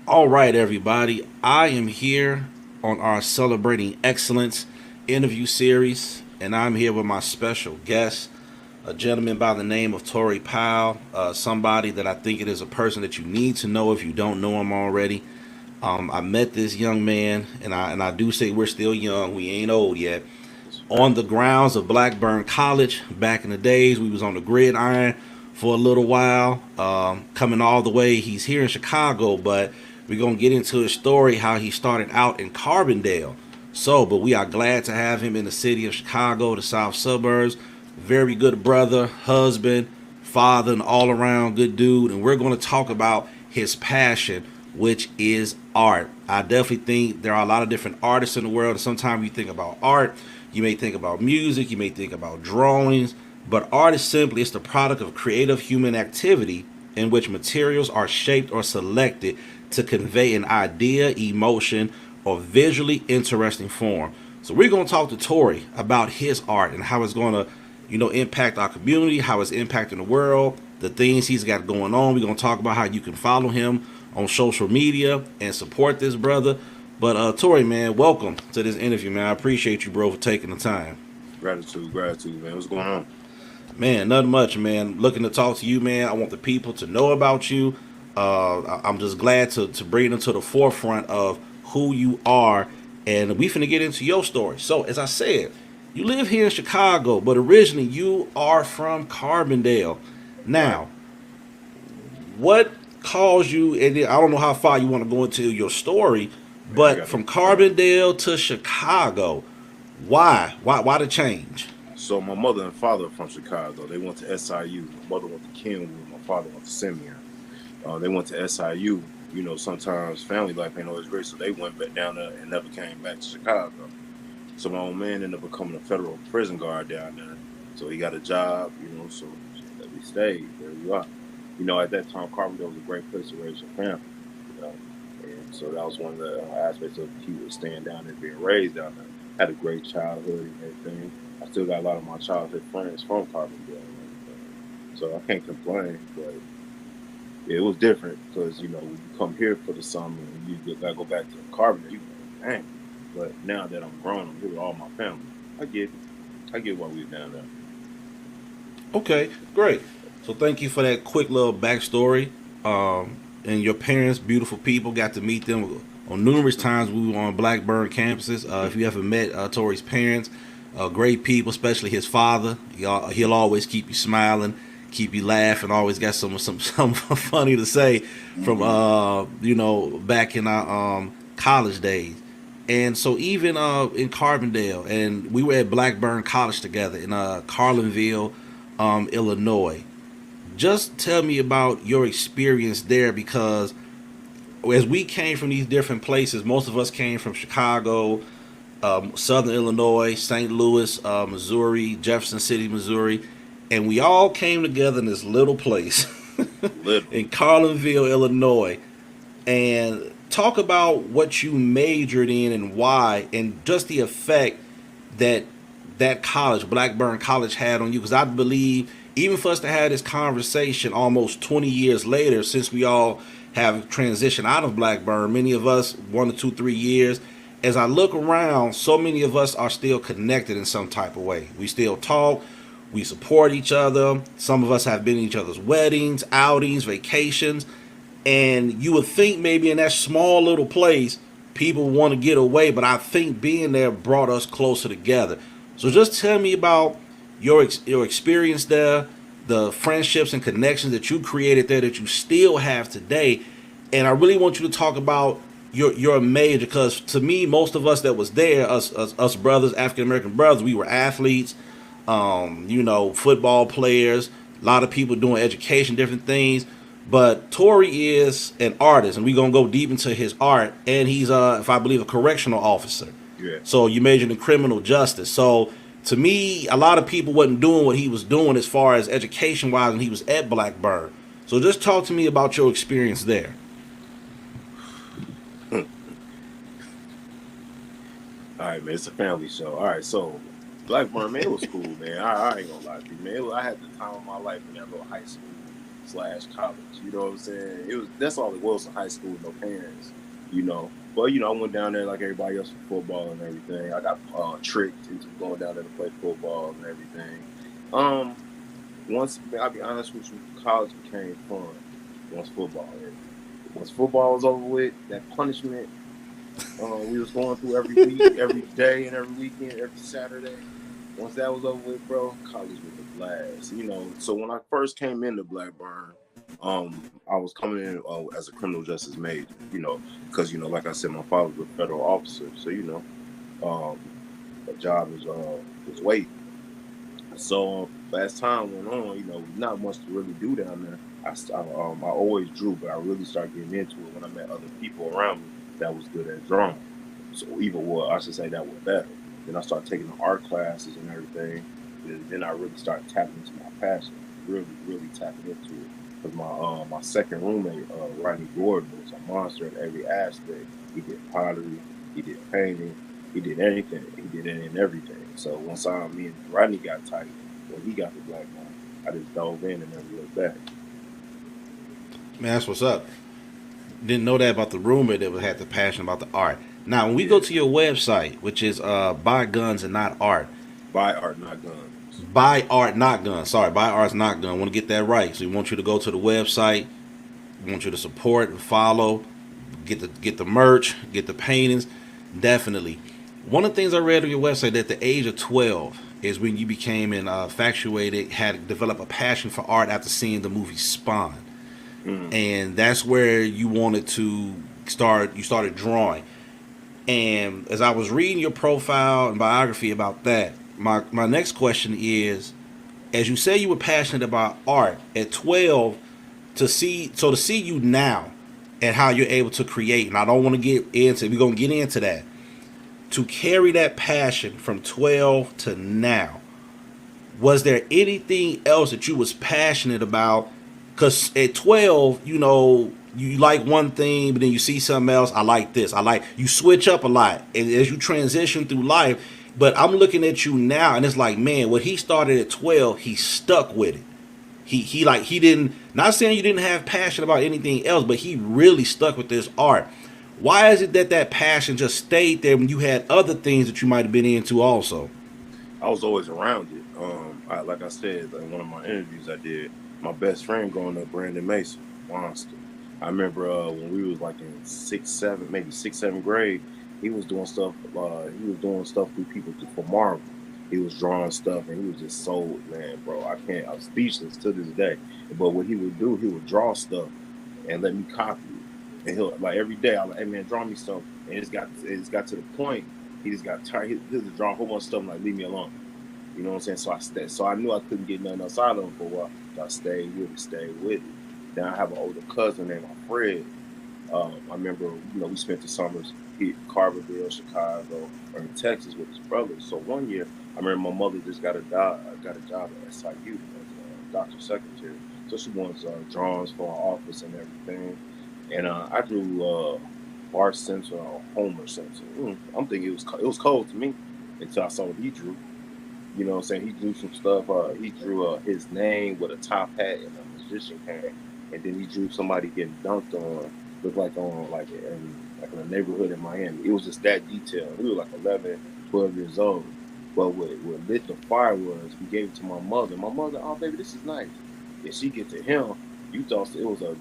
All right, everybody. I am here on our Celebrating Excellence interview series, and I'm here with my special guest, a gentleman by the name of Tori Powell, somebody that I think it is a person that you need to know if you don't know him already. I met this young man, and I do say we're still young. We ain't old yet. That's a On fact. the grounds of Blackburn College back in the days, we was on the gridiron for a little while. Coming all the way, he's here in Chicago, but we're gonna get into his story how he started out in Carbondale. But we are glad to have him in the city of Chicago, the south suburbs. Very good brother, husband, father, and all around good dude. And we're going to talk about his passion, which is art. I definitely think there are a lot of different artists in the world. And sometimes you think about art, you may think about music, you may think about drawings, but art is simply it's the product of creative human activity in which materials are shaped or selected to convey an idea, emotion, or visually interesting form. So we're going to talk to Tori about his art and how it's going to, impact our community, how it's impacting the world, the things he's got going on. We're going to talk about how you can follow him on social media and support this brother. But Tori, man, welcome to this interview, man. I appreciate you, bro, for taking the time. Gratitude, gratitude, man. What's going on? Man, nothing much, man. Looking to talk to you, man. I want the people to know about you. I'm just glad to bring them to the forefront of who you are, and we finna get into your story. So, as I said, you live here in Chicago, but originally you are from Carbondale. Right. Now, what caused you? And I don't know how far you want to go into your story, Man, I but got no from problem. Carbondale to Chicago, why? Why the change? So my mother and father are from Chicago. They went to SIU. My mother went to Kenwood. My father went to Simeon. They went to SIU. You know, sometimes family life ain't always great, so they went back down there and never came back to Chicago. So my old man ended up becoming a federal prison guard down there. So he got a job, so that we stayed. There you are. You know, at that time, Carbondale was a great place to raise your family. You know, and so that was one of the aspects of he was staying down there, being raised down there. Had a great childhood and everything. I still got a lot of my childhood friends from Carbondale and everything. So I can't complain, but it was different because when you come here for the summer and you gotta go back to Carbondale, you like, dang. But now that I'm grown, I'm here with all my family. I get it. I get why we were down there. Okay, great. So thank you for that quick little backstory. And your parents, beautiful people, got to meet them on numerous times. We were on Blackburn campuses. If you ever met Tori's parents, great people, especially his father. He'll always keep you smiling, keep you laughing. Always got some funny to say from Mm-hmm. back in our college days. And so even in Carbondale, and we were at Blackburn College together in Carlinville, Illinois. Just tell me about your experience there because as we came from these different places, most of us came from Chicago, Southern Illinois, St. Louis, Missouri, Jefferson City, Missouri, and we all came together in this little place in Literally. Carlinville, Illinois. And talk about what you majored in and why, and just the effect that that college, Blackburn College, had on you. Because I believe, even for us to have this conversation almost 20 years later, since we all have transitioned out of Blackburn, many of us 1 to 2, 3 years. As I look around, so many of us are still connected in some type of way. We still talk, we support each other. Some of us have been in each other's weddings, outings, vacations. And you would think maybe in that small little place, people want to get away, but I think being there brought us closer together. So just tell me about your experience there, the friendships and connections that you created there that you still have today. And I really want you to talk about your major, because to me, most of us that was there, us brothers, African American brothers, we were athletes, football players, a lot of people doing education, different things. But Tori is an artist, and we're gonna go deep into his art. And he's, if I believe, a correctional officer. Yeah. So you majored in criminal justice. So to me, a lot of people wasn't doing what he was doing as far as education wise, when he was at Blackburn. So just talk to me about your experience there. All right, man. It's a family show. All right, so Blackburn, man, it was cool, man. I ain't gonna lie to you, man. I had the time of my life in that little high school. slash college. You know what I'm saying? It was that's all it was in high school, no parents. You know, but I went down there like everybody else for football and everything. I got tricked into going down there to play football and everything. Um, once I'll be honest with you, college became fun once football ended. Once football was over with, that punishment we was going through every week, every day, and every weekend, every Saturday. Once that was over with, bro, college was a blast. So when I first came into Blackburn, I was coming in as a criminal justice major. Because like I said, my father was a federal officer, so the job was weight. So as time went on, not much to really do down there. I always drew, but I really started getting into it when I met other people around me that was good at drawing. So I should say that was better. Then I started taking the art classes and everything. Then I really started tapping into my passion, really, really tapping into it. Because my second roommate, Rodney Gordon, was a monster in every aspect. He did pottery, he did painting, he did anything. He did any and everything. So once me and Rodney got tight, when he got the black one, I just dove in and never looked back. Man, that's what's up. Didn't know that about the roommate that had the passion about the art. Now, when we go to your website, which is Buy Guns and Not Art. Buy art, not guns. Buy Art Not Guns. Sorry, Buy Art's Not Gun. I want to get that right. So we want you to go to the website. We want you to support and follow. Get the merch. Get the paintings. Definitely. One of the things I read on your website that at the age of 12 is when you became infatuated, had developed a passion for art after seeing the movie Spawn. And that's where you wanted to start. You started drawing. And as I was reading your profile and biography about that, my next question is, as you say you were passionate about art at 12, to see you now and how you're able to create, and I don't want to get into, we're going to get into that, to carry that passion from 12 to now, was there anything else that you was passionate about? Because at 12, you like one thing, but then you see something else. I like this. You switch up a lot. And as you transition through life, but I'm looking at you now, and it's like, man, what he started at 12, he stuck with it. He didn't, not saying you didn't have passion about anything else, but he really stuck with this art. Why is it that passion just stayed there when you had other things that you might have been into also? I was always around it. Like I said in one of my interviews I did, my best friend growing up, Brandon Mason, monster. I remember when we was like in maybe sixth, seventh grade, he was doing stuff. He was doing stuff with people for Marvel. He was drawing stuff, and he was just so, man, bro. I'm speechless to this day. But what he would do, he would draw stuff and let me copy it. And he'll like every day, I'm like, hey man, draw me stuff. And it's got to the point he just got tired. He just draw a whole bunch of stuff and like leave me alone. You know what I'm saying? So I knew I couldn't get nothing else out of him for a while. So I stayed with it. Then I have an older cousin named Fred. I remember, we spent the summers in Carverville, Chicago, or in Texas with his brothers. So one year, I remember my mother just got a job at SIU as a doctor's secretary. So she wants drawings for our office and everything. And I drew Bart Simpson or Homer Simpson. I'm thinking it was cold to me until I saw what he drew. You know what I'm saying? He drew some stuff. He drew his name with a top hat and a musician hat. And then he drew somebody getting dunked on, looked like in a neighborhood in Miami. It was just that detailed. We were like 11, 12 years old. But what lit the fire was we gave it to my mother. My mother, oh baby, this is nice. And she get to him, you thought it was a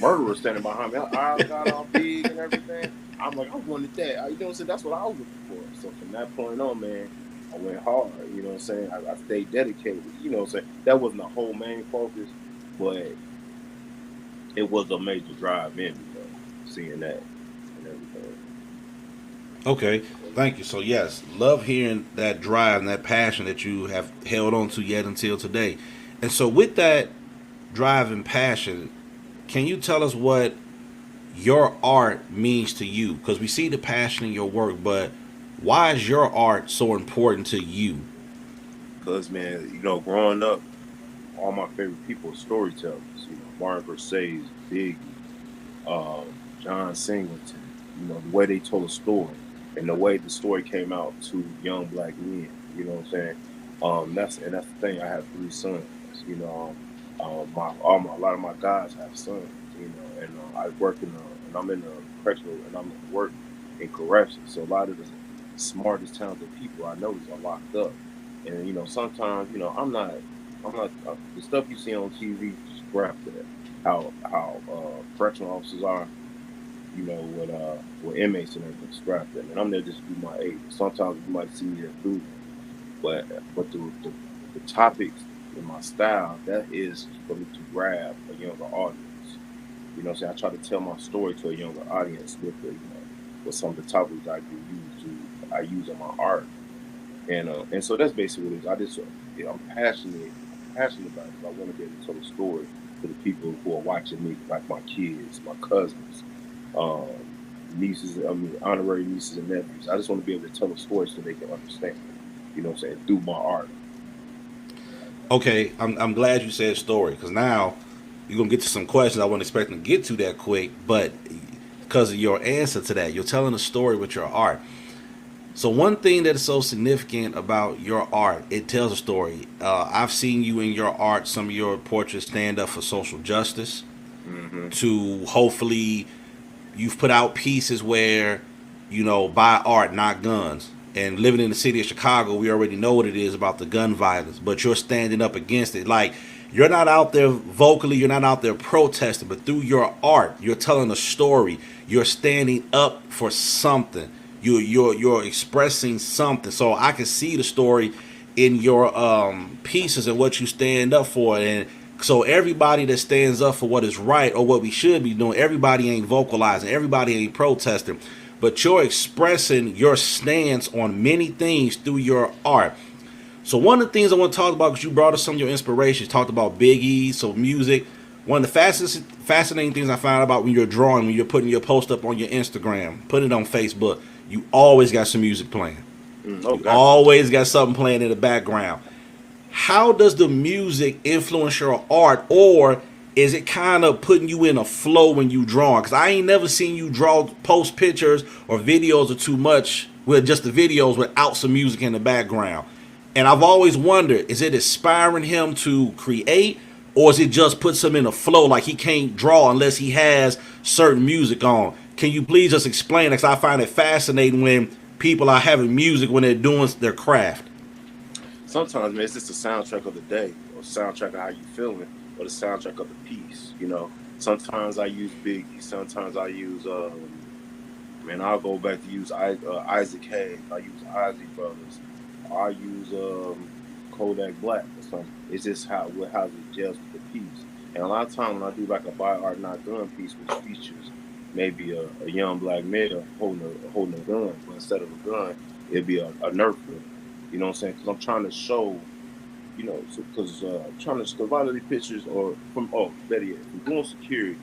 murderer standing behind me. Our eyes got all big and everything. I'm like, I wanted that. You know what I'm saying? That's what I was looking for. So from that point on, man, I went hard. You know what I'm saying? I stayed dedicated. You know what I'm saying? That wasn't the whole main focus, but it was a major drive in me, though, seeing that and everything. Okay, thank you. So yes, love hearing that drive and that passion that you have held on to yet until today. And so with that drive and passion, can you tell us what your art means to you? Because we see the passion in your work, but why is your art so important to you? Because, man, growing up, all my favorite people are storytellers. Martin Versace, Biggie, John Singleton. The way they told a story and the way the story came out to young black men. You know what I'm saying? That's the thing. I have 3 sons. A lot of my guys have sons, and I work and I'm in the correctional, and I'm at work in corrections. So a lot of the smartest, talented people I notice are locked up, and sometimes the stuff you see on TV, scrap that. How correctional officers are, with inmates and everything, scrap that. And I'm there just to do my aid. Sometimes you might see me as doing but the topics in my style, that is for me to grab a younger audience. So I try to tell my story to a younger audience with some of the topics I use in my art, and so that's basically what it is. I'm passionate about it. 'Cause I want to be able to tell a story to the people who are watching me, like my kids, my cousins, um, honorary nieces and nephews. I just want to be able to tell a story so they can understand. What I'm saying, through my art. Okay, I'm glad you said story because now you're gonna get to some questions I wasn't expecting to get to that quick, but because of your answer to that, you're telling a story with your art. So one thing that is so significant about your art, it tells a story. I've seen you in your art, some of your portraits stand up for social justice. Hmm. To hopefully, you've put out pieces where, buy art, not guns. And living in the city of Chicago, we already know what it is about the gun violence, but you're standing up against it. Like, you're not out there vocally, you're not out there protesting, but through your art, you're telling a story. You're standing up for something. You're expressing something. So I can see the story in your pieces and what you stand up for. And so everybody that stands up for what is right or what we should be doing, everybody ain't vocalizing, everybody ain't protesting, but you're expressing your stance on many things through your art. So one of the things I want to talk about, because you brought us some of your inspirations, talked about Biggie, so music. One of the fascinating things I found about when you're drawing, when you're putting your post up on your Instagram, put it on Facebook, you always got some music playing. Oh, You gotcha. always got something playing in the background. How does the music influence your art, or is it kind of putting you in a flow when you draw? Because I ain't never seen you draw, post pictures or videos or too much with just the videos without some music in the background. And I've always wondered, is it inspiring him to create, or is it just puts him in a flow like he can't draw unless he has certain music on? Can you please just explain? Because I find it fascinating when people are having music when they're doing their craft. Sometimes, man, it's just the soundtrack of the day, or soundtrack of how you feeling, or the soundtrack of the piece. Sometimes I use Biggie. Sometimes I use man, I'll go back to use Isaac Hayes. I use Ozzy Brothers. I use Kodak Black or something. It's just how it gels with the piece. And a lot of times when I do like a by art not gun piece, which features maybe a young black male holding a gun, but instead of a gun, it'd be a Nerf gun. You know what I'm saying? Because I'm trying to show, because I'm trying to. Cause a lot of these pictures are from, better yet, from doing security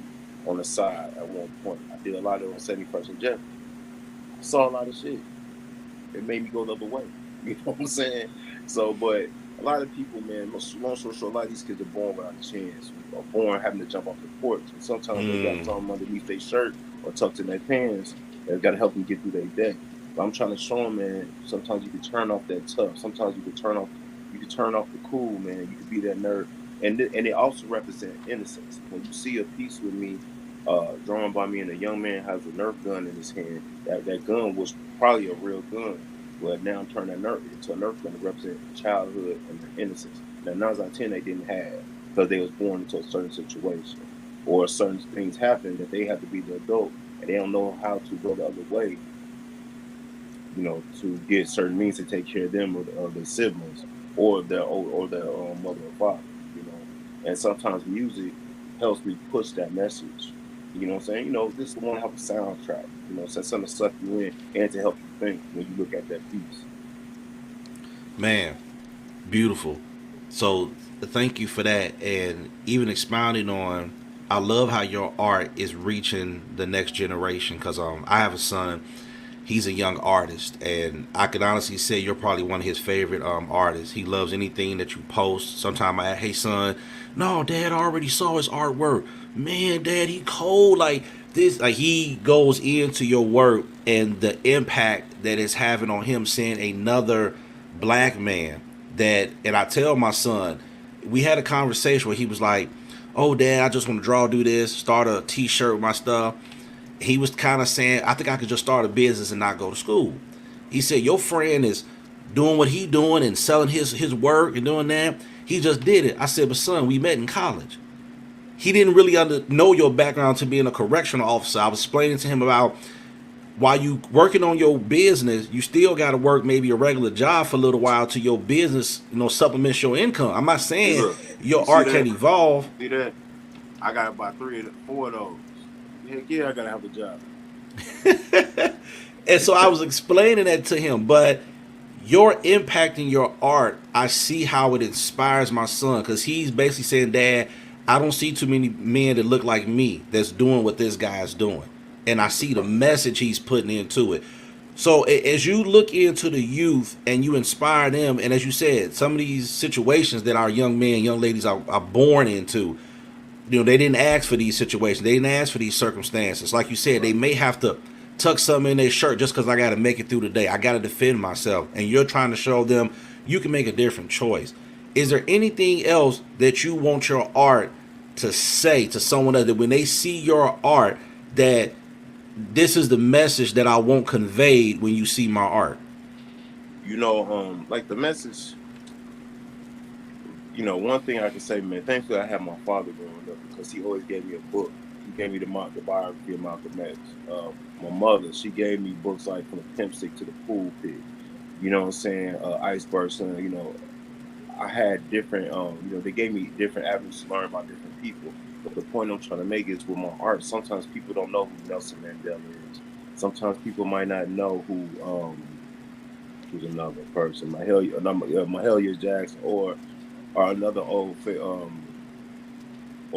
on the side at one point. I did a lot of it on 71st and Jefferson. I saw a lot of shit. It made me go the other way. You know what I'm saying? So, but a lot of people, man, long story short, a lot of these kids are born without a chance, or born having to jump off the porch. And sometimes they got something underneath their shirt or tucked in their pants that's got to help them get through their day. But I'm trying to show them, man, sometimes you can turn off that tough. Sometimes you can turn off the cool, man. You can be that nerd. And it also represents innocence. When you see a piece with me, drawn by me, and a young man has a Nerf gun in his hand, that gun was probably a real gun. Well, now I'm turning that Nerf into a Nerf gun to represent childhood and their innocence. Now, 9 out of 10 they didn't have because they was born into a certain situation, or certain things happen that they have to be the adult, and they don't know how to go the other way, to get certain means to take care of them, or their siblings, or their mother or father. You know, and sometimes music helps me push that message. You know what I'm saying? This one have a soundtrack. So something to suck you in and to help you think when you look at that piece. Man, beautiful. So thank you for that. And even expounding on, I love how your art is reaching the next generation because I have a son. He's a young artist, and I can honestly say you're probably one of his favorite artists. He loves anything that you post. Sometimes I, hey son, no, Dad, I already saw his artwork. Man, Dad, he cold like this. Like he goes into your work and the impact that it's having on him, seeing another black man. That, and I tell my son, we had a conversation where he was like, "Oh, Dad, I just want to draw, do this, start a T-shirt with my stuff." He was kind of saying, "I think I could just start a business and not go to school." He said, "Your friend is doing what he doing and selling his work and doing that. He just did it." I said, "But son, we met in college." He didn't really know your background to being a correctional officer. I was explaining to him about while you working on your business, you still got to work maybe a regular job for a little while till your business, supplements your income. I'm not Hey, saying look, you your see art that? can evolve. See that? I got about 4 of those. Heck yeah, I gotta have a job. And so I was explaining that to him, but your impact in your art, I see how it inspires my son because he's basically saying, "Dad, I don't see too many men that look like me that's doing what this guy's doing." And I see the message he's putting into it. So as you look into the youth and you inspire them, and as you said, some of these situations that our young men, young ladies are born into, they didn't ask for these situations. They didn't ask for these circumstances. Like you said, they may have to tuck something in their shirt just because I got to make it through the day. I got to defend myself. And you're trying to show them you can make a different choice. Is there anything else that you want your art to say to someone else that when they see your art, that this is the message that I want conveyed when you see my art? Like the message, one thing I can say, man, thankfully I had my father growing up because he always gave me a book. He gave me the biography of Malcolm X. My mother, she gave me books like From the Pimp Stick to the Pool Pig. You know what I'm saying? Iceberg Son. I had different, they gave me different avenues to learn about different people. But the point I'm trying to make is with my art, sometimes people don't know who Nelson Mandela is. Sometimes people might not know who's another person, Mahalia Jackson, or another or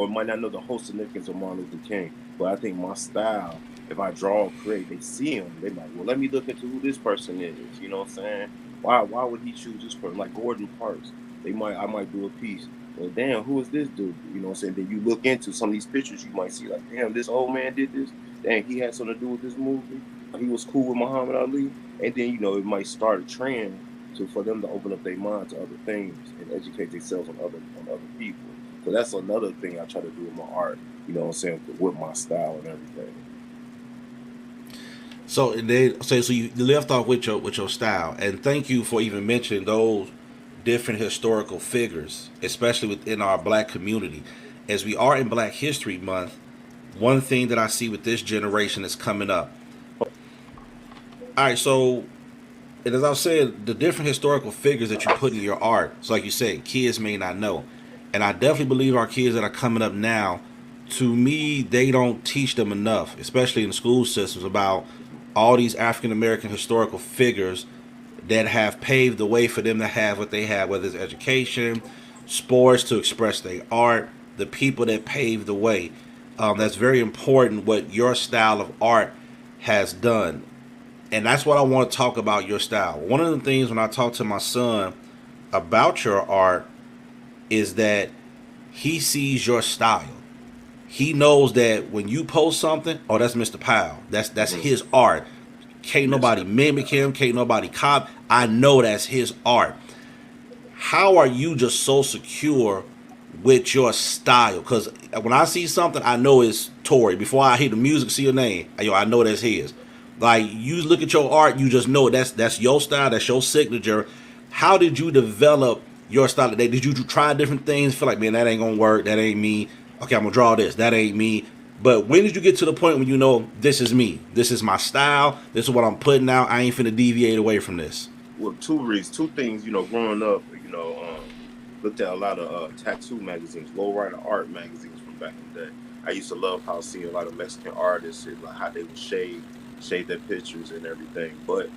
might not know the whole significance of Martin Luther King. But I think my style, if I draw or create, they see him. They like, well, let me look into who this person is. You know what I'm saying? Why would he choose this person? Like Gordon Parks. I might do a piece. Well, damn, who is this dude? You know what I'm saying? Then you look into some of these pictures, you might see like, damn, this old man did this. Dang, he had something to do with this movie. He was cool with Muhammad Ali. And then, it might start a trend for them to open up their mind to other things and educate themselves on other people. So that's another thing I try to do with my art, you know what I'm saying, with my style and everything. So you left off with your style, and thank you for even mentioning those different historical figures, especially within our black community. As we are in Black History Month, one thing that I see with this generation is coming up. All right, so and as I said, the different historical figures that you put in your art, so like you said, kids may not know, and I definitely believe our kids that are coming up now, to me, they don't teach them enough, especially in the school systems, about all these African American historical figures that have paved the way for them to have what they have, whether it's education, sports, to express their art, the people that paved the way. That's very important what your style of art has done. And that's what I want to talk about your style. One of the things when I talk to my son about your art is that he sees your style. He knows that when you post something, oh, that's Mr. Powell. That's his art. Can't Yes, nobody sir. mimic him. Can't nobody cop. I know that's his art. How are you just so secure with your style? Because when I see something, I know it's Tori. Before I hear the music, see your name, I know that's his. Like you look at your art, you just know that's your style, that's your signature. How did you develop your style today? Did you try different things? Feel like, man, that ain't gonna work. That ain't me. Okay, I'm gonna draw this. That ain't me. But when did you get to the point when you know this is me? This is my style. This is what I'm putting out. I ain't finna deviate away from this. Well, two things, growing up, looked at a lot of tattoo magazines, lowrider art magazines from back in the day. I used to love how seeing a lot of Mexican artists and like how they would shade their pictures and everything. But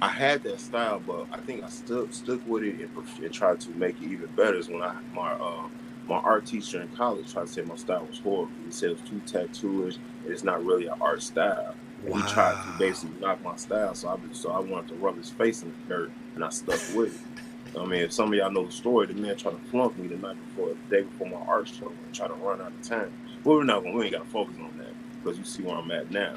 I had that style, but I think I stuck with it and tried to make it even better. Is when my art teacher in college tried to say my style was horrible. He said it was too tattooish and it's not really an art style. And he tried to Wow. basically knock my style, so I wanted to rub his face in the dirt, and I stuck with it. I mean, if some of y'all know the story, the man tried to flunk me the day before my art show, and try to run out of town. Well, we ain't got to focus on that because you see where I'm at now.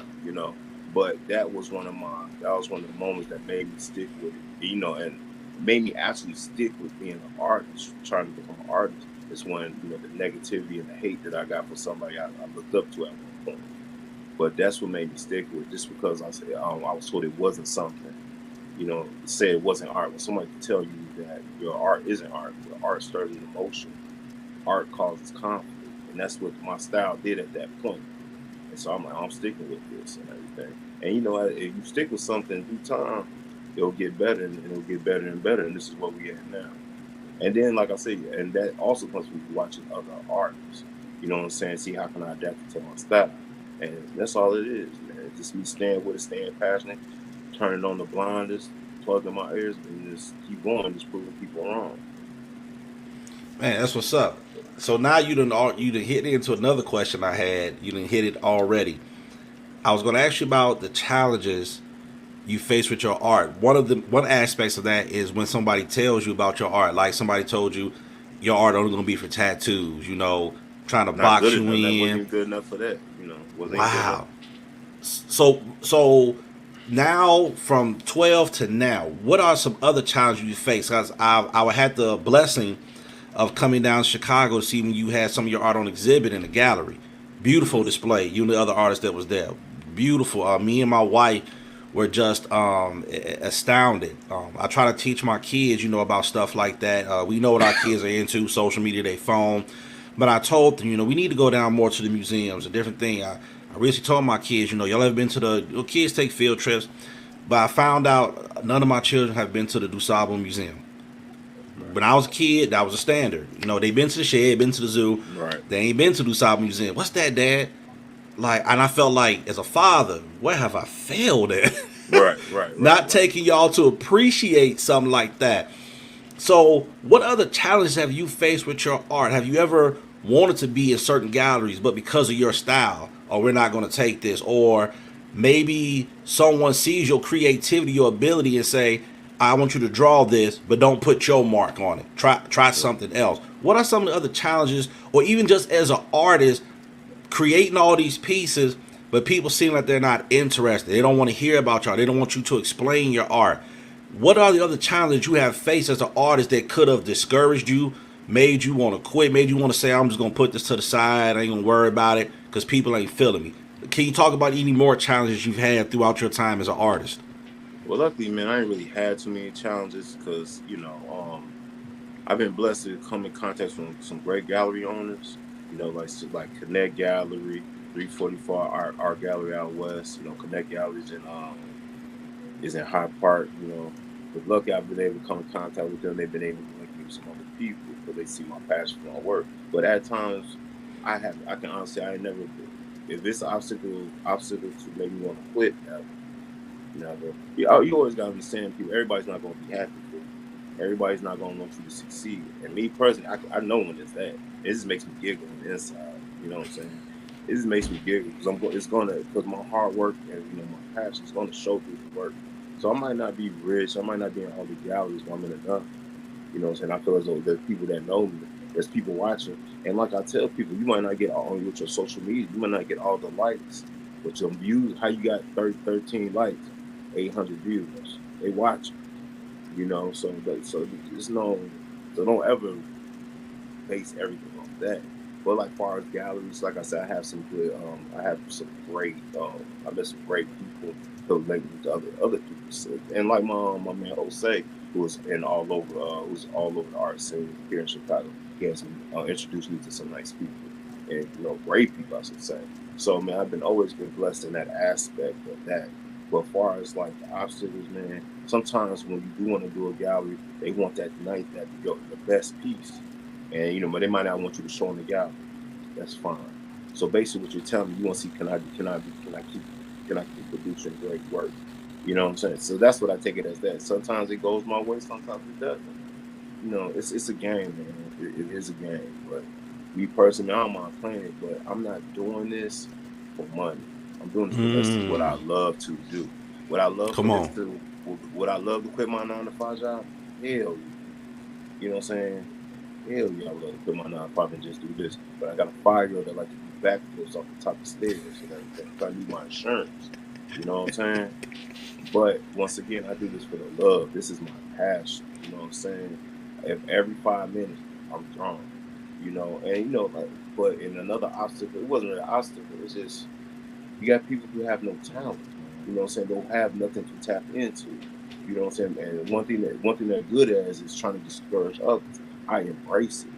But that was one of the moments that made me stick with it, and made me actually stick with being an artist, trying to become an artist, is when, you know, the negativity and the hate that I got for somebody I looked up to at one point. But that's what made me stick with it, just because I said, I was told it wasn't something. You know, say it wasn't art. When somebody can tell you that your art isn't art, your art stirs an emotion, art causes conflict, and that's what my style did at that point. And so I'm like, I'm sticking with this and everything. And you know, if you stick with something through time, it'll get better and it'll get better and better. And this is what we at now. And then, like I said, and that also comes with watching other artists. You know what I'm saying? See how can I adapt it to my style. And that's all it is, man. It's just me staying with it, staying passionate, turning on the blinders, plugging my ears, and just keep going, just proving people wrong. Man, that's what's up. So now you done hit into another question I had. You done hit it already. I was going to ask you about the challenges you face with your art. One aspects of that is when somebody tells you about your art, like somebody told you your art only going to be for tattoos. You know, trying to Not box good you enough. That wasn't in. even good enough for that. You know, wasn't even good enough. Wow. So now from 12 to now, what are some other challenges you face? Because I had the blessing of coming down to Chicago to see when you had some of your art on exhibit in the gallery. Beautiful display. You and the other artists that was there. Beautiful. Me and my wife were just astounded. I try to teach my kids, you know, about stuff like that. We know what our kids are into, social media, they phone. But I told them, you know, we need to go down more to the museums, a different thing. I recently told my kids, you know, y'all ever been to kids take field trips, but I found out none of my children have been to the DuSable Museum. Right. When I was a kid, that was a standard. You know, they been to the shed, been to the zoo. Right. They ain't been to the DuSable Museum. What's that, Dad? Like, and I felt like, as a father, where have I failed at? Right. Right. Right. Not Right. taking y'all to appreciate something like that. So, what other challenges have you faced with your art? Have you ever wanted to be in certain galleries, but because of your style, or we're not going to take this, or maybe someone sees your creativity, your ability, and say, "I want you to draw this, but don't put your mark on it. Try something else." What are some of the other challenges, or even just as an artist, creating all these pieces, but people seem like they're not interested. They don't want to hear about y'all. They don't want you to explain your art. What are the other challenges you have faced as an artist that could have discouraged you, made you want to quit, made you want to say, I'm just going to put this to the side, I ain't going to worry about it because people ain't feeling me? Can you talk about any more challenges you've had throughout your time as an artist? Well, luckily, man, I ain't really had too many challenges because, you know, I've been blessed to come in contact with some great gallery owners. You know, like Connect Gallery, 344 Art Gallery out west. You know, Connect Galleries is in Hyde Park. You know, with lucky I've been able to come in contact with them. They've been able to link me with some other people because they see my passion for my work. But at times, I can honestly I ain't never, if it's obstacles to make me want to quit. Never. You always gotta understand people. Everybody's not gonna be happy for you. Everybody's not gonna want you to succeed. And me personally, I know when it's that. It just makes me giggle on the inside. You know what I'm saying? It just makes me giggle because because my hard work and, you know, my passion is gonna show through the work. So I might not be rich. I might not be in all the galleries, but I'm in enough. You know what I'm saying? I feel as though there's people that know me. There's people watching. And like I tell people, you might not get all with your social media. You might not get all the likes. But your views, how you got 13 likes, 800 views. They watch. You know, so there's no, so don't ever base everything on that. But like far as galleries, like I said, I have some great, I met some great people who link me to other people. So, and like my man Jose, who was who's all over the art scene here in Chicago. He has introduced me to some nice people and, you know, great people, I should say. So man, I've been always been blessed in that aspect of that. But as far as like the obstacles, man, sometimes when you do want to do a gallery, they want the best piece, and you know, but they might not want you to show in the gallery. That's fine. So basically, what you're telling me, you want to see, can I keep producing great work? You know what I'm saying? So that's what I take it as. That sometimes it goes my way, sometimes it doesn't. You know, it's a game, man. It is a game. But me personally, I don't mind playing it, but I'm not doing this for money. I'm doing this because this is what I love to do. Would I love for Come this on. to? Would I love to quit my 9 to 5 job? Hell yeah. You know what I'm saying? Hell yeah, I would love to quit my 9 to 5 and just do this. But I got a 5-year-old that like to do backflips off the top of stairs and everything. So I need my insurance. You know what I'm saying? But once again, I do this for the love. This is my passion. You know what I'm saying? If every 5 minutes I'm drawn, and like, but in another obstacle, it wasn't really an obstacle. It's just you got people who have no talent. You know what I'm saying? Don't have nothing to tap into. You know what I'm saying? And one thing they're good at is trying to discourage others. I embrace it.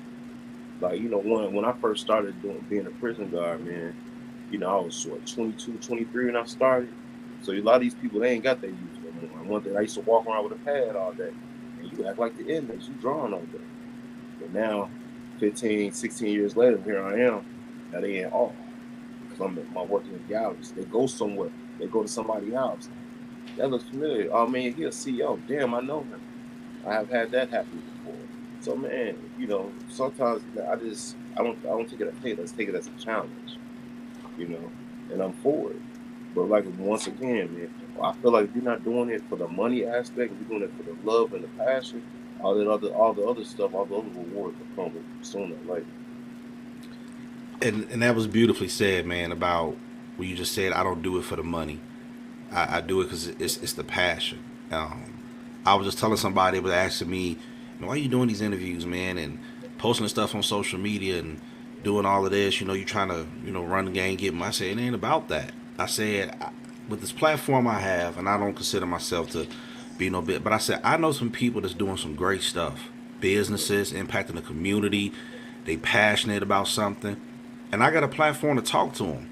Like, when I first started being a prison guard, man, I was 22, 23 when I started. So a lot of these people, they ain't got their youth no more. And one thing, I used to walk around with a pad all day. And you act like the inmates, you drawing all day. But now, 15, 16 years later, here I am. Now they ain't all. Because I'm at my working in galleries. They go somewhere. They go to somebody's house. That looks familiar. Oh, man, he's a CEO. Damn, I know him. I have had that happen before. So, man, sometimes I don't take it as hate. Let's take it as a challenge, and I'm for it. But like, once again, man, I feel like if you're not doing it for the money aspect, if you're doing it for the love and the passion, all the other stuff, all the other rewards will come sooner or later. And that was beautifully said, man, about when you just said, I don't do it for the money. I do it because it's the passion. I was just telling somebody, that was asking me, why are you doing these interviews, man, and posting stuff on social media and doing all of this, you trying to, run the game, get them. I said, it ain't about that. I said, with this platform I have, and I don't consider myself to be no bit, but I said, I know some people that's doing some great stuff, businesses, impacting the community, they passionate about something, and I got a platform to talk to them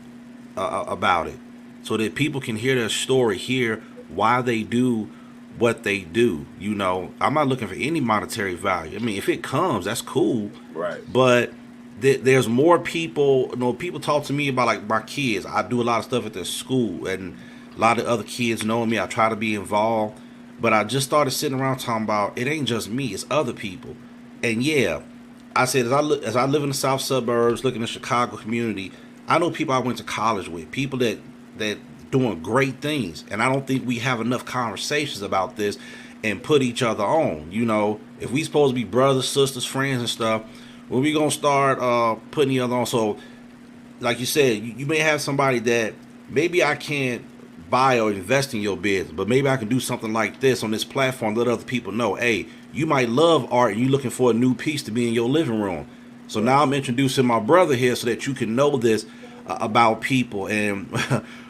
about it, so that people can hear their story, hear why they do what they do. I'm not looking for any monetary value. I mean, if it comes, that's cool. Right. But there's more people. People talk to me about, like, my kids. I do a lot of stuff at their school, and a lot of other kids know me. I try to be involved, but I just started sitting around talking about it ain't just me, it's other people. And yeah, I said, as I live in the south suburbs, looking at the Chicago community, I know people I went to college with, people that doing great things, and I don't think we have enough conversations about this and put each other on. If we supposed to be brothers, sisters, friends and stuff, when we gonna start putting each other on? So like you said, you may have somebody that maybe I can't buy or invest in your business, but maybe I can do something like this on this platform, let other people know, hey, you might love art and you looking for a new piece to be in your living room. So now I'm introducing my brother here so that you can know this about people. And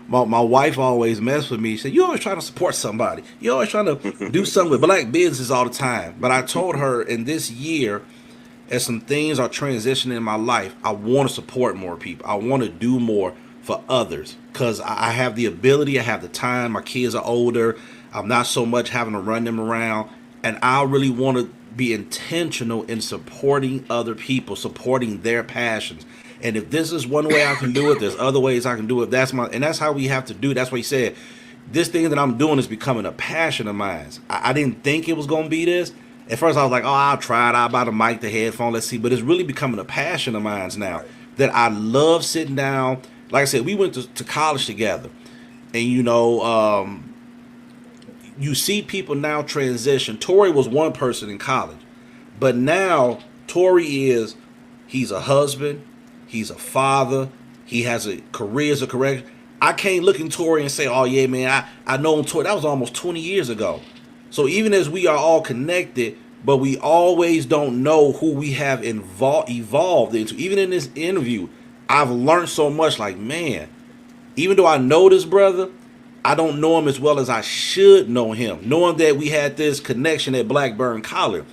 my wife always mess with me. She said, you always trying to support somebody. You always trying to do something with black business all the time. But I told her, in this year, as some things are transitioning in my life, I want to support more people. I want to do more for others because I have the ability. I have the time. My kids are older. I'm not so much having to run them around. And I really want to be intentional in supporting other people, supporting their passions. And if this is one way I can do it, there's other ways I can do it. And that's how we have to do it. That's what he said. This thing that I'm doing is becoming a passion of mine. I didn't think it was going to be this. At first I was like, oh, I'll try it. I'll buy the mic, the headphone, let's see. But it's really becoming a passion of mine now, that I love sitting down. Like I said, we went to college together. And, you see people now transition. Tori was one person in college. But now Tori he's a husband. He's a father. He has a career as a correction. I can't look in Tori and say, oh, yeah, man, I know Tori. That was almost 20 years ago. So even as we are all connected, but we always don't know who we have evolved into. Even in this interview, I've learned so much. Like, man, even though I know this brother, I don't know him as well as I should know him, knowing that we had this connection at Blackburn College.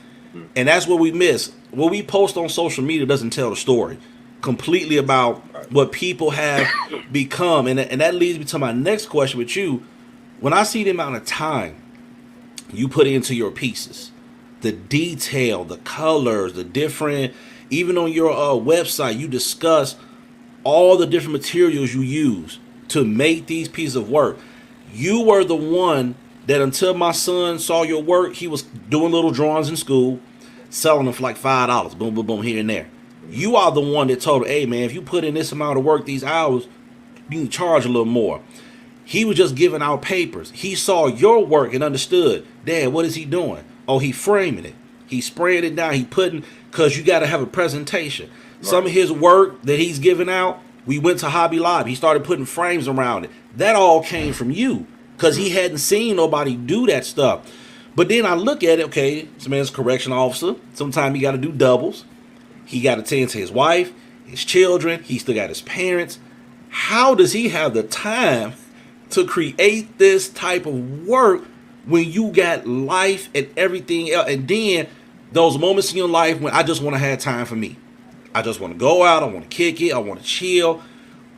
And that's what we miss. What we post on social media doesn't tell the story completely about what people have become. And that leads me to my next question with you. When I see the amount of time you put into your pieces, the detail, the colors, the different, even on your website, you discuss all the different materials you use to make these pieces of work. You were the one that, until my son saw your work, he was doing little drawings in school, selling them for like $5, boom, boom, boom, here and there. You are the one that told him, hey, man, if you put in this amount of work, these hours, you can charge a little more. He was just giving out papers. He saw your work and understood, Dad, what is he doing? Oh, he framing it. He spraying it down. He putting, because you got to have a presentation. Right. Some of his work that he's giving out, we went to Hobby Lobby. He started putting frames around it. That all came from you because he hadn't seen nobody do that stuff. But then I look at it, okay, this man's a correction officer. Sometimes he got to do doubles. He got to tend to his wife, his children. He still got his parents. How does he have the time to create this type of work when you got life and everything else? And then those moments in your life when I just want to have time for me. I just want to go out. I want to kick it. I want to chill.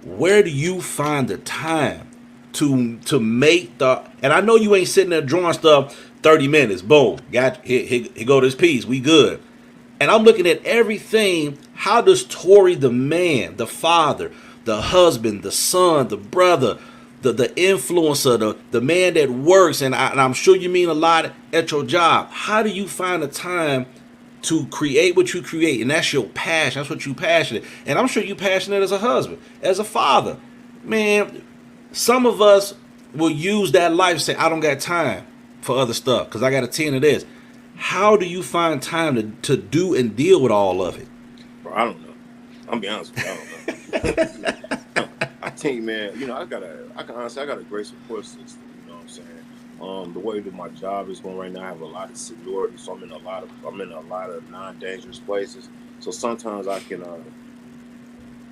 Where do you find the time to make the? And I know you ain't sitting there drawing stuff 30 minutes. Boom. Got here go this piece. We good. And I'm looking at everything. How does Tori, the man, the father, the husband, the son, the brother, the influencer, the man that works, and I'm sure you mean a lot at your job. How do you find the time to create what you create? And that's your passion. That's what you passionate. And I'm sure you passionate as a husband, as a father. Man, some of us will use that life and say, I don't got time for other stuff because I got to tend to this. How do you find time to do and deal with all of it? Bro, I don't know. I'm be honest with you, I don't know. I think, man, you know, I got a great support system. You know what I'm saying? The way that my job is going right now, I have a lot of seniority, so I'm in a lot of non-dangerous places. So sometimes I can,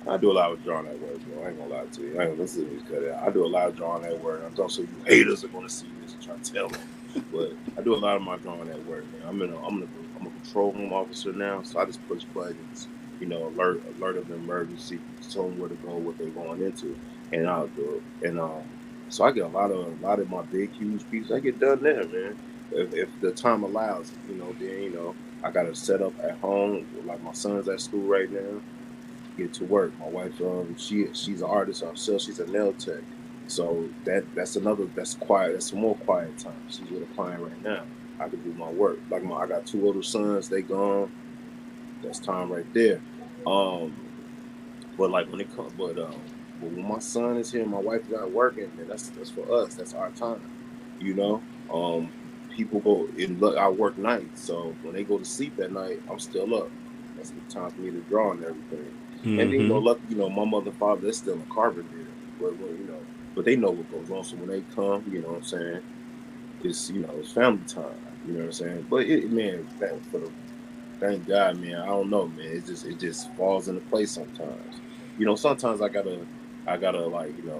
I do a lot of drawing at work, bro. I ain't gonna lie to you. I ain't gonna cut it out. I do a lot of drawing at work. I'm so you haters are gonna see this and try to tell them. But I do a lot of my drawing at work, man. I'm a control room officer now, so I just push buttons, you know, alert of emergency, tell them where to go, what they're going into, and I'll do it. And so I get a lot of my big, huge pieces. I get done there, man. If the time allows, you know, then you know I got to set up at home. Like my son's at school right now. Get to work. My wife, she's an artist herself. She's a nail tech. So that's quiet. That's some more quiet time. She's with a client right now. I can do my work. Like I got 2 older sons. They gone. That's time right there. But like when it comes, but when my son is here, my wife is out working, man. That's for us. That's our time. You know. People go and look. I work nights, so when they go to sleep at night, I'm still up. That's the time for me to draw and everything. Mm-hmm. And then you know, my mother and father, they're still in carpenter, but they know what goes on. So when they come, you know what I'm saying, it's family time. You know what I'm saying. But thank God, man. I don't know, man. It just falls into place sometimes. You know, sometimes I gotta like, you know,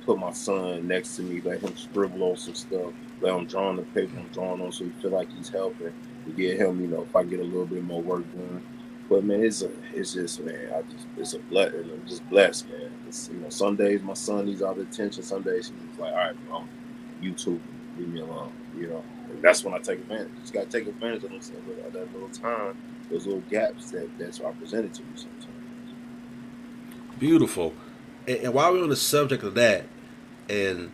put my son next to me, let him scribble on some stuff, let him draw on the paper I'm drawing on, so he feel like he's helping to get him, you know, if I get a little bit more work done. But man, it's just man, it's a blessing. I'm just blessed, man. It's, you know, some days my son needs all the attention. Some days he's like, all right, bro, YouTube, leave me alone. You know, and that's when I take advantage. You just gotta take advantage of that little time, those little gaps that's presented to you sometimes. Beautiful. And while we're on the subject of that, and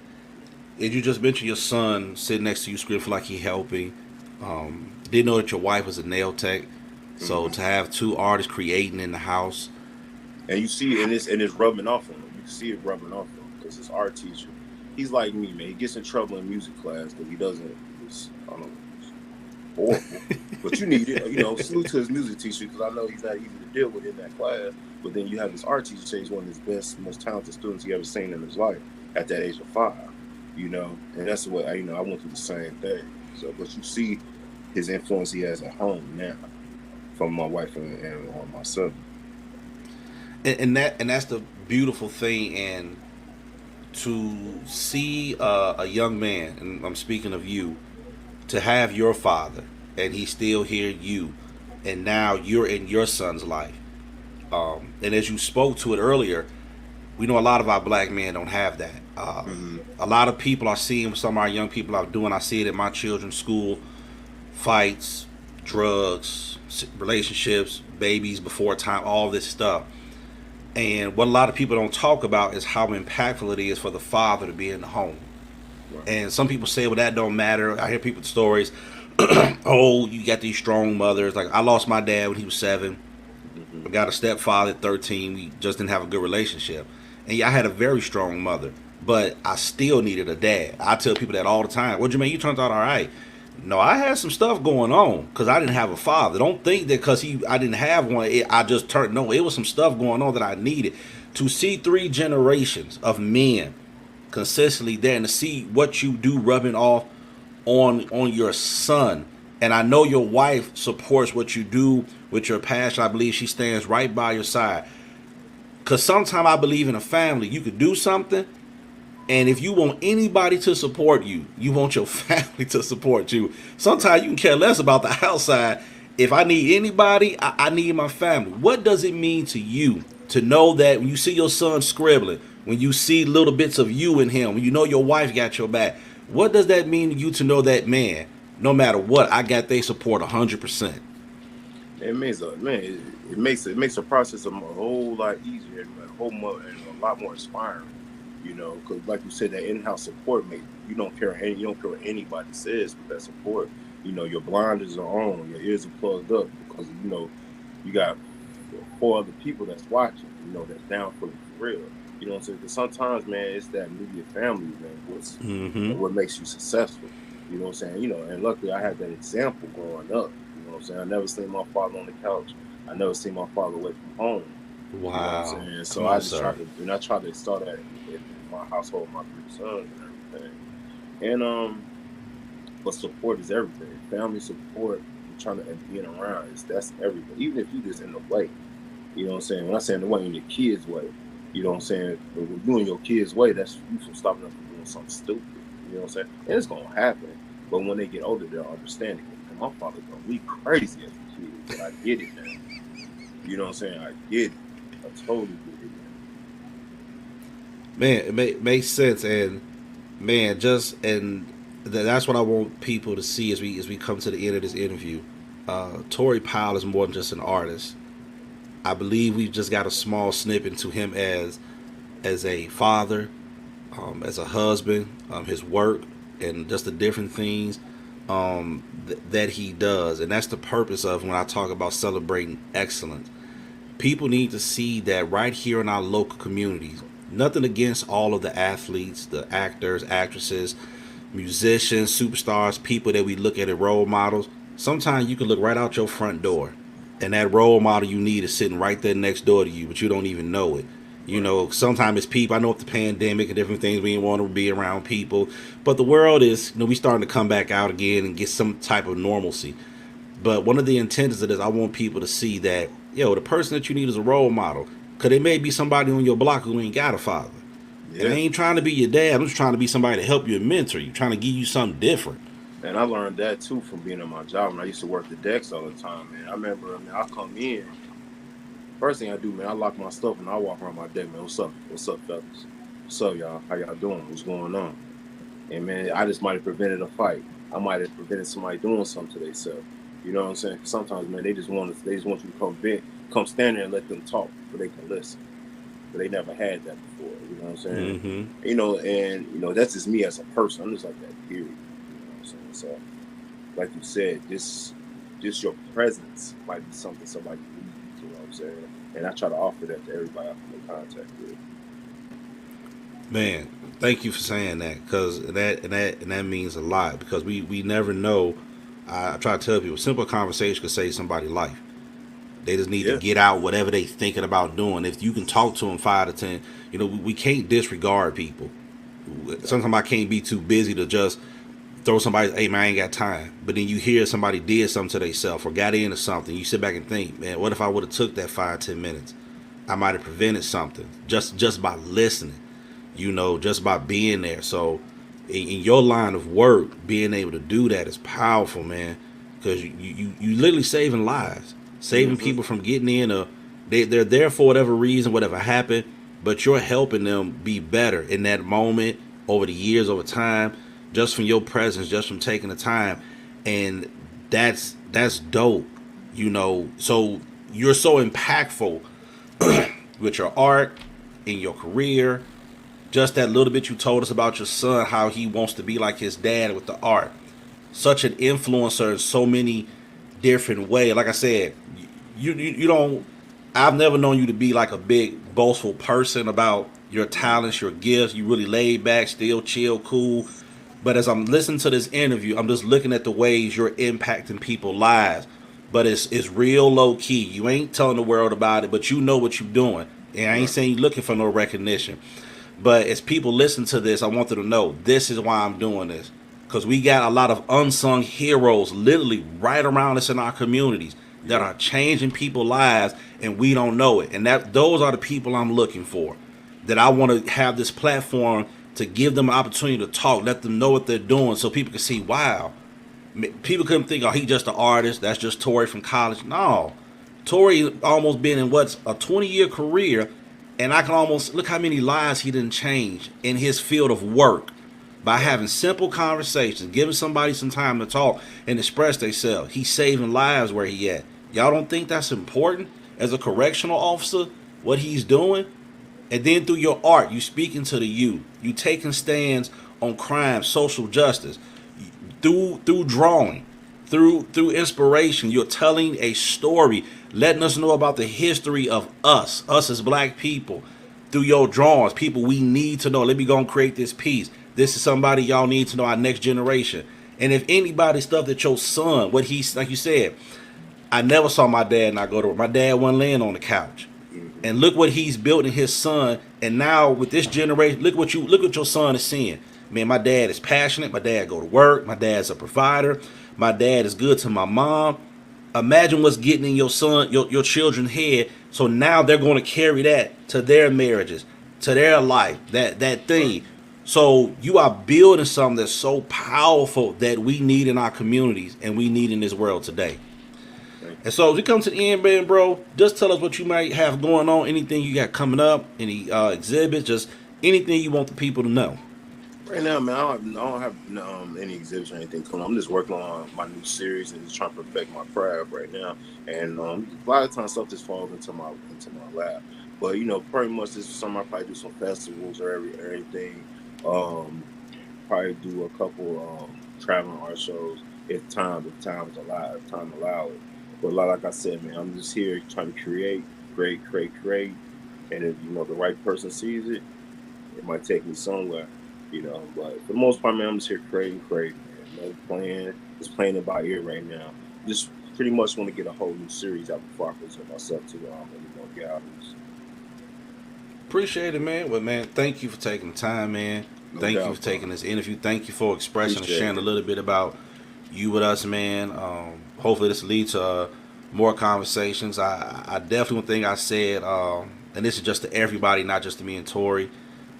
you just mentioned your son sitting next to you, screaming like he helping. Didn't know that your wife was a nail tech. So to have 2 artists creating in the house, and you see, and it's rubbing off on him. You can see it rubbing off on him because his art teacher, he's like me, man. He gets in trouble in music class because he doesn't. I don't know, it's horrible. But you need it, you know. Salute to his music teacher because I know he's not easy to deal with in that class. But then you have this art teacher say he's one of his best, most talented students he ever seen in his life at that age of 5. You know, and that's what I went through the same thing. So, but you see his influence he has at home now. From my wife and my son, and that's the beautiful thing, and to see a young man, and I'm speaking of you, to have your father, and he still hear you, and now you're in your son's life, and as you spoke to it earlier, we know a lot of our black men don't have that. A lot of people are seeing some of our young people are doing. I see it at my children's school, fights, drugs, relationships, babies before time, all this stuff. And what a lot of people don't talk about is how impactful it is for the father to be in the home. Right. And some people say, well, that don't matter. I hear people's stories. Oh, you got these strong mothers. Like, I lost my dad when he was 7. I got a stepfather at 13. We just didn't have a good relationship. And yeah, I had a very strong mother, but I still needed a dad. I tell people that all the time. What you mean? You turned out all right. No, I had some stuff going on because I didn't have a father. Don't think that because I didn't have one, I just turned. No, it was some stuff going on that I needed. To see 3 generations of men consistently there and to see what you do rubbing off on your son. And I know your wife supports what you do with your passion. I believe she stands right by your side. Because sometimes I believe in a family, you could do something, and if you want anybody to support you, you want your family to support you. Sometimes you can care less about the outside. If I need anybody, I need my family. What does it mean to you to know that when you see your son scribbling, when you see little bits of you in him, when you know your wife got your back, what does that mean to you to know that, man, no matter what, I got their support 100%? It means it makes the process a whole lot easier and a lot more inspiring. Because like you said, that in-house support makes you don't care what anybody says with that support. Your blinders are on, your ears are plugged up because you got 4 other people that's watching. That's down for real. You know what I'm saying? Because sometimes, man, it's that immediate family, man, what makes you successful. You know what I'm saying? And luckily I had that example growing up. You know what I'm saying? I never seen my father on the couch. I never seen my father away from home. Wow. You know what I'm saying? So I just tried to start that in my household, my 3 sons and everything. And but support is everything. Family support, trying to and being around that's everything. Even if you just in the way. You know what I'm saying? When I say in the way, in your kids' way. You know what I'm saying? When you're in your kids' way, that's you from stopping them from doing something stupid. You know what I'm saying? And it's gonna happen. But when they get older, they'll understand it. And my father drove me crazy as a kid, but I get it now. You know what I'm saying? I get it. I totally get it now. Man, it makes sense, and man, that's what I want people to see as we come to the end of this interview. Tori Powell is more than just an artist. I believe we've just got a small snippet to him as a father, as a husband, his work, and just the different things that he does. And that's the purpose of when I talk about celebrating excellence. People need to see that right here in our local communities. Nothing against all of the athletes, the actors, actresses, musicians, superstars, people that we look at as role models. Sometimes you can look right out your front door, and that role model you need is sitting right there next door to you, but you don't even know it. Sometimes it's people. I know with the pandemic and different things, we didn't want to be around people, but the world is, we starting to come back out again and get some type of normalcy. But one of the intents of this, I want people to see that, the person that you need is a role model, because there may be somebody on your block who ain't got a father. Yeah. And I ain't trying to be your dad. I'm just trying to be somebody to help you and mentor you, trying to give you something different. And I learned that too from being on my job. And I used to work the decks all the time, man. I remember, I come in. First thing I do, man, I lock my stuff and I walk around my deck, man. What's up? What's up, fellas? What's up, y'all? How y'all doing? What's going on? And man, I just might have prevented a fight. I might have prevented somebody doing something to themselves. You know what I'm saying? Sometimes, man, they just want you to come stand there and let them talk, so they can listen. But they never had that before. You know what I'm saying? Mm-hmm. And that's just me as a person. I'm just like that, period. You know what I'm saying? So, like you said, just your presence might be something somebody needs. You know what I'm saying? And I try to offer that to everybody I come in contact with. Man, thank you for saying that, because that means a lot, because we never know. I try to tell people, simple conversation could save somebody's life. They just need to get out whatever they thinking about doing. If you can talk to them 5 to 10, we can't disregard people. Sometimes I can't be too busy to just throw somebody, hey man, I ain't got time. But then you hear somebody did something to themselves or got into something. You sit back and think, man, what if I would have took that 5-10 minutes? I might have prevented something just by listening, just by being there. So in your line of work, being able to do that is powerful, man, because you literally saving lives, saving people from getting in they're there for whatever reason, whatever happened, but you're helping them be better in that moment, over the years, over time, just from your presence, just from taking the time. And that's dope, so you're so impactful with your art, in your career. Just that little bit you told us about your son, how he wants to be like his dad with the art. Such an influencer in so many different ways. Like I said, you don't. I've never known you to be like a big boastful person about your talents, your gifts. You really laid back, still chill, cool. But as I'm listening to this interview, I'm just looking at the ways you're impacting people's lives. But it's real low key. You ain't telling the world about it, but you know what you're doing. And I ain't saying you're looking for no recognition. But as people listen to this, I want them to know this is why I'm doing this. because we got a lot of unsung heroes literally right around us in our communities that are changing people's lives, and we don't know it. And that those are the people I'm looking for, that I want to have this platform to give them an opportunity to talk, let them know what they're doing, so people can see, wow, people couldn't think, oh, he's just an artist, that's just Tori from college. No, Tori almost been in what's a 20-year career, and I can almost look how many lives he didn't change in his field of work by having simple conversations, giving somebody some time to talk and express themselves. He's saving lives where he at. Y'all don't think that's important as a correctional officer, what he's doing? And then through your art, you speaking to the youth. You taking stands on crime, social justice. Through drawing, through inspiration, you're telling a story, letting us know about the history of us as black people. Through your drawings, people we need to know. Let me go and create this piece. This is somebody y'all need to know, our next generation. And if anybody stuff that your son, what he's, like you said, I never saw my dad not go to work. My dad wasn't laying on the couch. And look what he's built in his son. And now with this generation, look what your son is seeing. Man, my dad is passionate. My dad go to work. My dad's a provider. My dad is good to my mom. Imagine what's getting in your son, your children's head. So now they're going to carry that to their marriages, to their life, that thing. So you are building something that's so powerful that we need in our communities and we need in this world today. And so as we come to the end, man, bro, just tell us what you might have going on, anything you got coming up, any exhibits, just anything you want the people to know. Right now, man, I don't have any exhibits or anything coming. I'm just working on my new series and just trying to perfect my craft right now. And a lot of times stuff just falls into my lap. But pretty much this summer I probably do some festivals or anything. Probably do a couple traveling art shows if time allow it. But like I said, man, I'm just here trying to create. And if the right person sees it, it might take me somewhere. But for the most part, man, I'm just here creating, man. No plan, just playing it by ear right now. Just pretty much want to get a whole new series out before I present myself to galleries. Appreciate it, man. Well, man, thank you for taking the time, man. Thank you for taking this interview. Thank you for expressing and sharing a little bit about you with us, man. Hopefully this leads to more conversations. I definitely, one thing I said, and this is just to everybody, not just to me and Tori.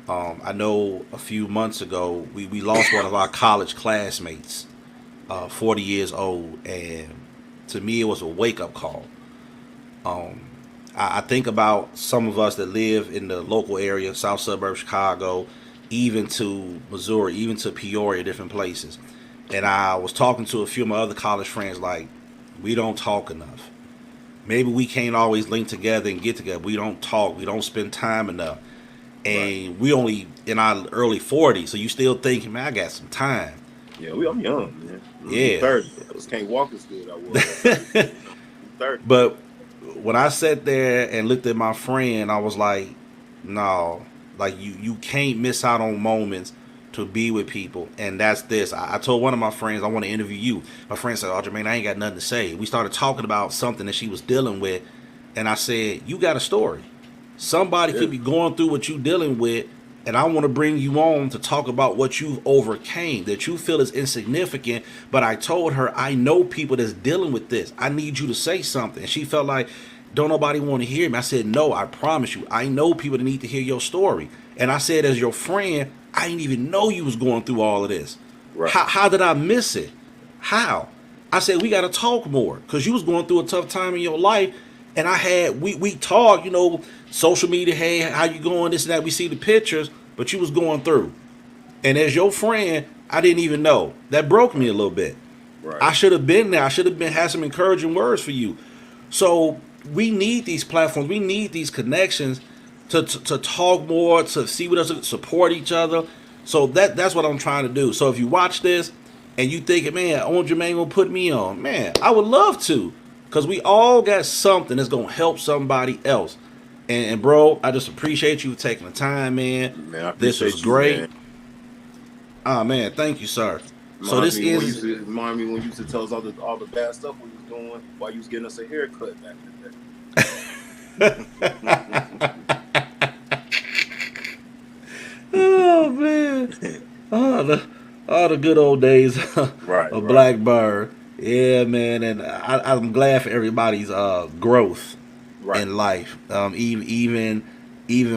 I know a few months ago we lost one of our college classmates, 40 years old, and to me it was a wake-up call. I think about some of us that live in the local area, south suburb of Chicago, even to Missouri, even to Peoria, different places. And I was talking to a few of my other college friends, like, we don't talk enough. Maybe we can't always link together and get together. We don't talk. We don't spend time enough. And we only in our early 40s, so you still thinking, man, I got some time. Yeah, I'm young, man. Yeah. 30. I just can't walk as good I was. 30. But when I sat there and looked at my friend, I was like, no, like you can't miss out on moments to be with people. And that's this. I told one of my friends, I want to interview you. My friend said, oh, Jermaine, I ain't got nothing to say. We started talking about something that she was dealing with. And I said, you got a story. Somebody could be going through what you're dealing with, and I want to bring you on to talk about what you've overcame, that you feel is insignificant. But I told her, I know people that's dealing with this. I need you to say something. And she felt like, don't nobody want to hear me. I said, no, I promise you. I know people that need to hear your story. And I said, as your friend, I didn't even know you was going through all of this. Right. How did I miss it? How? I said, we got to talk more, because you was going through a tough time in your life. And we talk, social media, hey, how you going, this and that. We see the pictures, but you was going through. And as your friend, I didn't even know. That broke me a little bit. Right. I should have been there. I should have had some encouraging words for you. So we need these platforms. We need these connections to talk more, to see what us, support each other. So that's what I'm trying to do. So if you watch this and you thinking, man, I want Jermaine to put me on, man, I would love to. Because we all got something that's going to help somebody else. And bro, I just appreciate you taking the time, man. This was great. Man. Oh, man, thank you, sir. So this is... Remind me when you used to tell us all the bad stuff we was doing while you was getting us a haircut back in the day. Oh, man. All the good old days Right, of right, Blackbird. Yeah, man, and I'm glad for everybody's growth right. in life. Even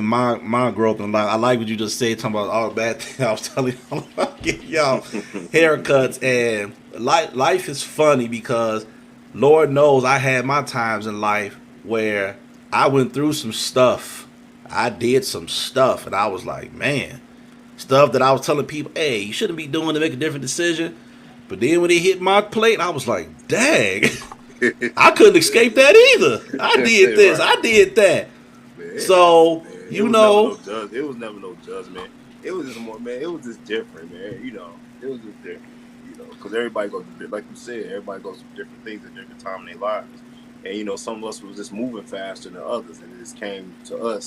my growth in life. I like what you just said, talking about all the bad things I was telling y'all about getting y'all haircuts. And life is funny because Lord knows I had my times in life where I went through some stuff. I did some stuff, and I was like, man, stuff that I was telling people, hey, you shouldn't be doing to make a different decision. But then when it hit my plate, I was like, dang, I couldn't escape that either. I did this, Right. I did that. Man, it happened, So, man. It you was never no know, judge. It was never no judgment. It was just more, man. It was just different, man. It was just different. Because everybody goes through, like you said, everybody goes through different things at different time in their lives. And some of us was just moving faster than others, and it just came to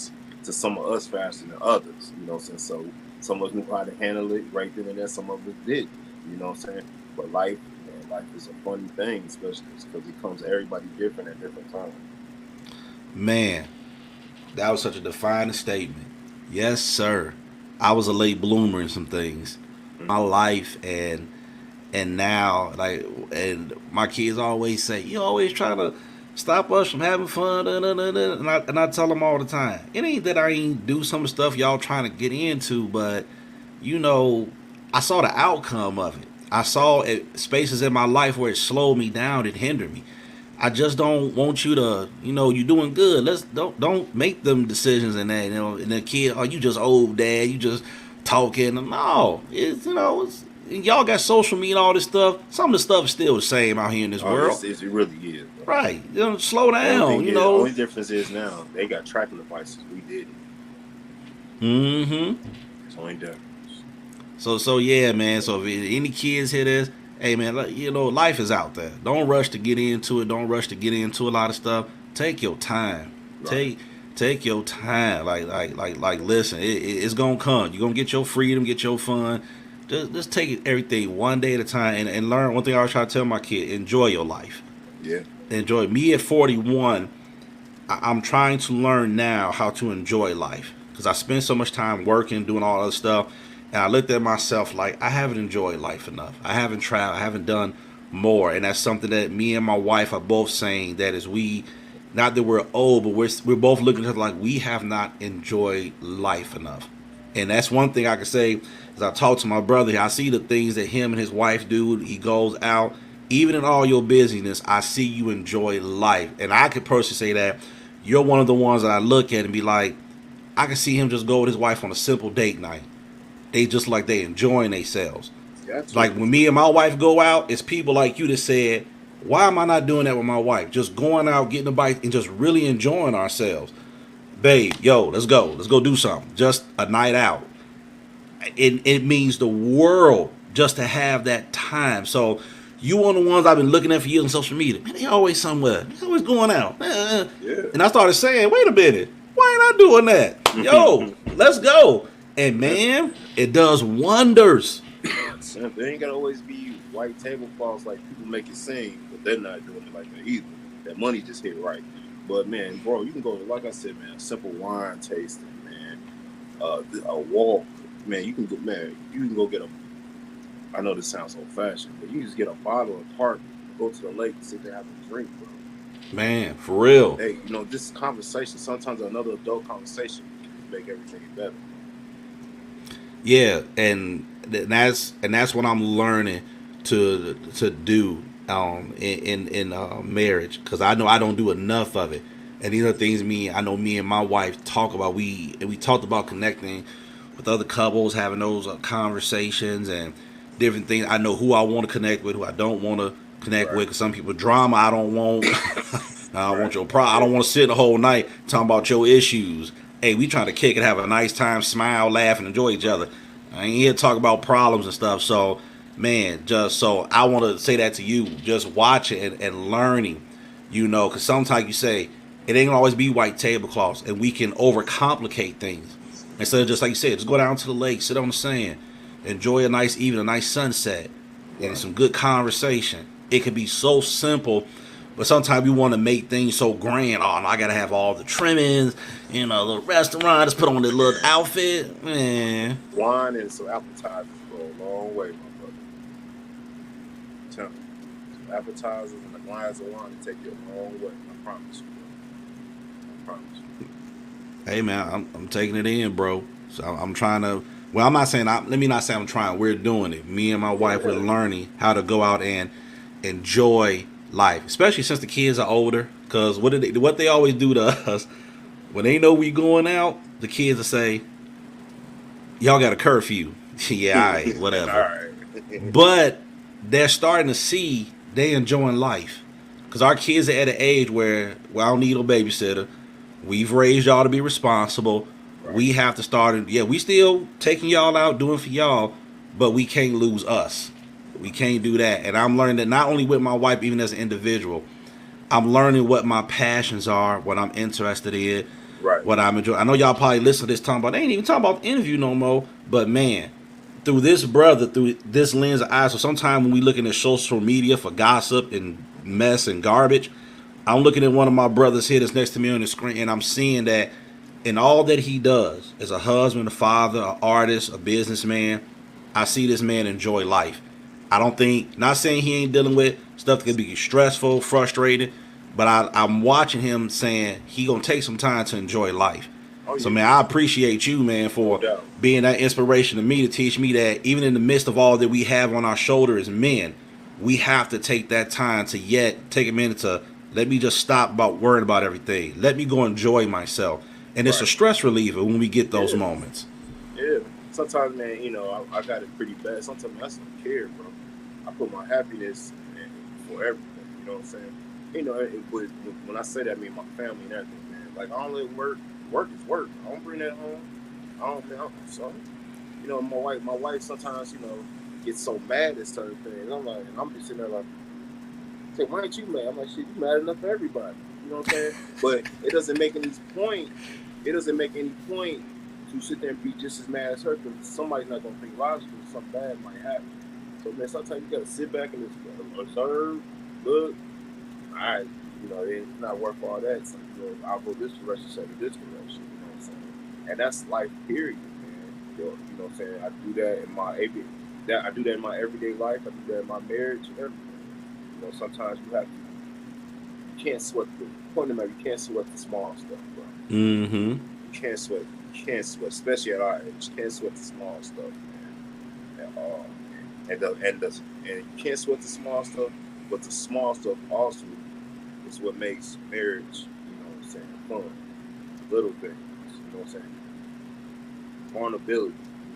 some of us faster than others. You know what I'm saying? So some of us knew how to handle it right then and there. Some of us didn't. You know what I'm saying? But life, man, life is a funny thing, especially because it comes to everybody different at different times. man, that was such a defining statement. Yes, sir. I was a late bloomer in some things. My Mm-hmm. life and now, like, and my kids always say, you always try to stop us from having fun, and I tell them all the time, it ain't that I ain't do some stuff y'all trying to get into, but you know, I saw the outcome of it. I saw spaces in my life where it slowed me down, it hindered me. I just don't want you to, you doing good. Let's don't make them decisions and that, and the kid, oh, you just old dad, you just talking. No, it's y'all got social media and all this stuff. Some of the stuff is still the same out here in this Oh, world. it really is, bro. Right. Slow Only down, thing is, only difference is now they got tracking devices. We didn't. Mm-hmm. It's only difference. So yeah, man. So if any kids hear this, hey man, life is out there. Don't rush to get into it. Don't rush to get into a lot of stuff. Take your time. Right. Take your time. Like. Listen, it's gonna come. You're gonna get your freedom, get your fun. Just take everything one day at a time and learn. One thing I always try to tell my kid: enjoy your life. Yeah. Enjoy. Me at 41, I'm trying to learn now how to enjoy life because I spend so much time working, doing all other stuff, and I looked at myself like I haven't enjoyed life enough. I haven't traveled. I haven't done more, and that's something that me and my wife are both saying. That is, not that we're old, but we're both looking at it like we have not enjoyed life enough. And that's one thing I can say as I talk to my brother. I see the things that him and his wife do. He goes out, even in all your busyness. I see you enjoy life, and I could personally say that you're one of the ones that I look at and be like, I can see him just go with his wife on a simple date night. They just like they enjoying themselves. Got to. Like when me and my wife go out, it's people like you that said, why am I not doing that with my wife? Just going out, getting a bite, and just really enjoying ourselves. Babe, yo, let's go. Let's go do something. Just a night out. It means the world just to have that time. So you one of the ones I've been looking at for years on social media. Man, they always somewhere. They always going out. Yeah. And I started saying, wait a minute. Why ain't I doing that? Yo, let's go. And man, it does wonders. They ain't gotta always be white tablecloths like people make it seem, but they're not doing it like that either. That money just hit right. But man, bro, you can go to, like I said, man, a simple wine tasting, man, a walk, man. You can go get a. I know this sounds old fashioned, but you can just get a bottle of park, go to the lake, and sit there and have a drink, bro. Man, for real. Hey, this conversation. Sometimes another adult conversation can make everything better. Yeah, and that's what I'm learning to do in marriage, because I know I don't do enough of it. And these are things I know me and my wife talk about. We talked about connecting with other couples, having those conversations and different things. I know who I want to connect with, who I don't want to connect Right. with. Cause some people drama I don't want. I don't want your problem. I don't want to sit the whole night talking about your issues. Hey, we trying to kick and have a nice time, smile, laugh, and enjoy each other. I ain't here to talk about problems and stuff. So, man, just so I want to say that to you, just watching and learning, because sometimes you say it ain't gonna always be white tablecloths, and we can overcomplicate things instead of just like you said, just go down to the lake, sit on the sand, enjoy a nice evening, a nice sunset, and Right. some good conversation. It could be so simple, But sometimes we want to make things so grand. Oh, no, I gotta have all the trimmings in a little restaurant. Just put on this little outfit, man. Wine and some appetizers go a long way, my brother. Tell me. Some appetizers and a glass of wine to take you a long way. I promise you, bro. I promise you. Hey, man, I'm taking it in, bro. So I'm trying to. Well, I'm not saying. Let me not say I'm trying. We're doing it. Me and my wife, we're Yeah. learning how to go out and enjoy life, especially since the kids are older. Because what they always do to us when they know we going out, the kids will say, "Y'all got a curfew." Yeah, all right, All whatever. right. But they're starting to see they enjoying life. Because our kids are at an age where, well, I don't need a babysitter. We've raised y'all to be responsible. Right. We have to start. Yeah, we still taking y'all out, doing for y'all, but we can't lose us. We can't do that. And I'm learning that not only with my wife, even as an individual, I'm learning what my passions are, what I'm interested in, Right. what I'm enjoying. I know y'all probably listen to this talking about, they ain't even talking about the interview no more. But man, through this brother, through this lens of eyes, so sometimes when we looking at social media for gossip and mess and garbage, I'm looking at one of my brothers here that's next to me on the screen, and I'm seeing that in all that he does as a husband, a father, an artist, a businessman, I see this man enjoy life. I don't think, not saying he ain't dealing with stuff that can be stressful, frustrating, but I'm watching him saying he gonna take some time to enjoy life. Oh So yeah. man, I appreciate you, man, No for doubt. being that inspiration to me to teach me that even in the midst of all that we have on our shoulder as men, we have to take that time to yet take a minute to let me just stop about worrying about everything. Let me go enjoy myself. And it's a Right. stress reliever when we get those Yeah. moments. Yeah. Sometimes, man, I got it pretty bad. Sometimes I just don't care, bro. I put my happiness for everything. You know what I'm saying? When I say that, I mean my family and everything, man. Like I don't let work. Work is work. I don't bring that home. I don't, man. So, my wife sometimes, gets so mad at certain things. I'm like, and I'm just sitting there like, say, why ain't you mad? I'm like, shit, you mad enough for everybody. You know what I'm saying? But it doesn't make any point. It doesn't make any point to sit there and be just as mad as her because somebody's not gonna think logically. Something bad might happen. So man, sometimes you gotta sit back and just observe, look. All right, it's not worth all that. So, I'll go this direction, instead of this direction. You know what I'm saying? And that's life, period, man. You know what I'm saying? I do that in my everyday life. I do that in my marriage and everything. Sometimes you can't sweat the point of matter. You can't sweat the small stuff, bro. Mm-hmm. You can't sweat, especially at our age. You can't sweat the small stuff, man. And you can't sweat the small stuff, but the small stuff also is what makes marriage, fun. Little things, you know what I'm saying? Vulnerability.